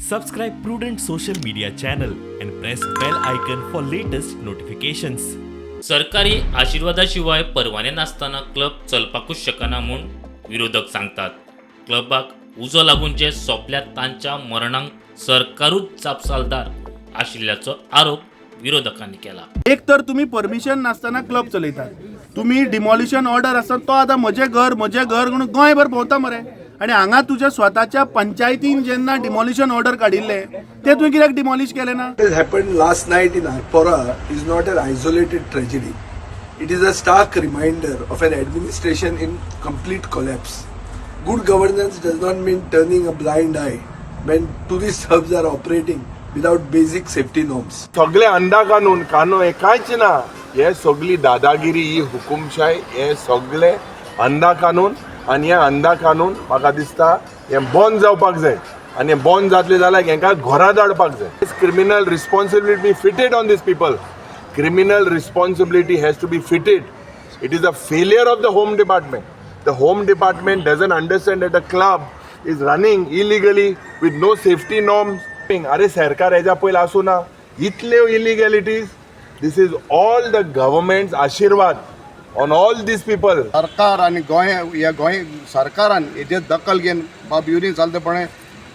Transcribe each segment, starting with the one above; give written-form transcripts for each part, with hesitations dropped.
Subscribe Prudent social media channel and press bell icon for latest notifications. सरकारी आशीर्वादाशिवाय परवाने नासतना club चलपाकूच शकना म्हूण विरोधक सांगतात. क्लबाक उजो लागून जे सोंपल्यात तांच्या मरणांक सरकारूच जापसालदार आशिल्ल्याचो आरोप विरोधकांनी केला. एक तर तुम्ही परमिशन नासतना क्लब चलयतात, तुम्ही डिमॉलिशन ऑर्डर आसा तो आतां म्हजें घर म्हणून गोंयभर भोंवता मरे. आणि हांगा तुज्या स्वताच्या पंचायतीन जेन्ना डिमॉलिशन ऑर्डर काडिल्ले ते तुवें कित्याक डिमॉलिश केलें ना? What has happened last night in Arpora is not an isolated tragedy. It is a stark reminder of an administration in complete collapse. Good governance does not mean turning a blind eye when tourist hubs are operating without basic safety norms. सगळे अंधा कानून हे कांयच ना. हे सगळी दादागिरी, ही हुकुमशाही, हे सगळे अंधा कानून. आणि हे अंधा कानून म्हाका दिसता हे बंद जावपाक जाय. आणि हे बंद जातले जाल्यार हेंकां घरा धाडपाक जाय. Criminal responsibility be fitted on these people. Criminal responsibility has to be fitted. It is a failure of the home department. The home department doesn't understand that a club is running illegally with no safety norms. अरे सरकार हेच्या पयलीं आसूं ना. इतल्यो illegalities. This is all the government's आशीर्वाद on all these people. सरकार आणि गोंय सरकारान हेजेर दखल घेवन बाब युरीन चलतेपणे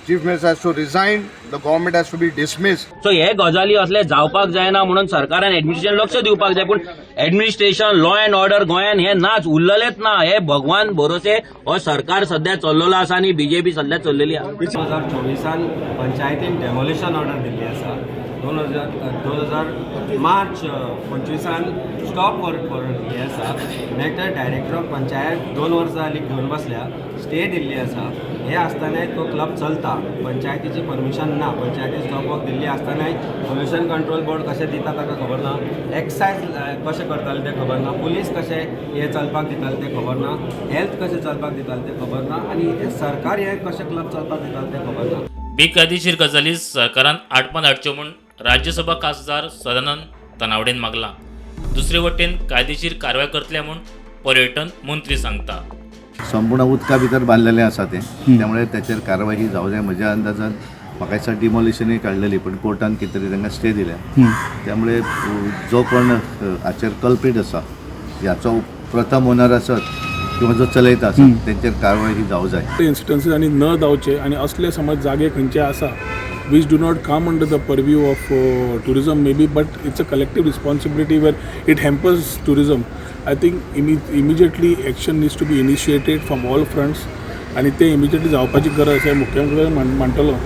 chief minister has to resign, the government has to be dismiss. So हे गजाली असले जावपाक जायना म्हणून सरकारान एडमिनिस्ट्रेशन लक्ष दिवपाक जाय. पण एडमिनिस्ट्रेशन लॉ अँड ऑर्डर गोंयान हे नाच उरलेलेच ना. हे भगवान भरोसे हो सरकार सध्या चल्लेलो आसा आणि बीजेपी सध्या चल्लेली आसा. 2024 पंचायतीन डेमोलिशन ऑर्डर दिल्ली आसा. 2000 मार्च 25 स्टॉप करून दिल्ली आसा. नेक्स्ट डायरेक्टर ऑफ पंचायत 2 वर्सां जालीं घेवन बसल्या. स्टे दिल्ली आसा. हे आसतनाय तो क्लब चलता. पंचायतीची परमिशन ना. पंचायती स्टॉप वर्क दिल्ली आसतनाय पोल्युशन कंट्रोल बोर्ड कशें दिता ताका खबर ना. एक्सायज कशें करताले तें खबर ना. पुलीस कशें हे चलपाक दिताले तें खबर ना. हेल्थ कशें चलपाक दिताले तें खबर ना. आनी सरकार हे कशें क्लब चलपाक दिताले तें खबर ना. बेकायदेशीर गजाली सरकारान आडपान हाडच्यो म्हूण राज्यसभा खासदार सदानंद तनावडेन मागला. दुसरे वटेन कायदेशीर कारवाय करतले म्हूण पर्यटन मंत्री सांगता. संपूर्ण उदका भितर बांधलेलें आसा तें, त्यामुळे त्याचेर कारवाय ही जावं जाय. म्हज्या अंदाजान म्हाका दिसता डिमॉलिशनूय काडलेली, पण कोर्टान कितें तरी तांकां स्टे दिल्या. त्यामुळे जो कोण हाचेर कल्प्रीट आसा, ह्याचो प्रथम ओनर आसत किंवा जो चलयता आसत, तेंचेर कारवाय ही जावं जाय. इन्सिडन्सीस आनी न जावचे. आनी असले समज जागे खंयचे आसा which do not come under the purview of tourism maybe, but it's a collective responsibility where it hampers tourism. I think immediately action needs to be initiated from all fronts, आणि ते immediately जावपाची गरज आहे. मुख्यमंत्री म्हणटलो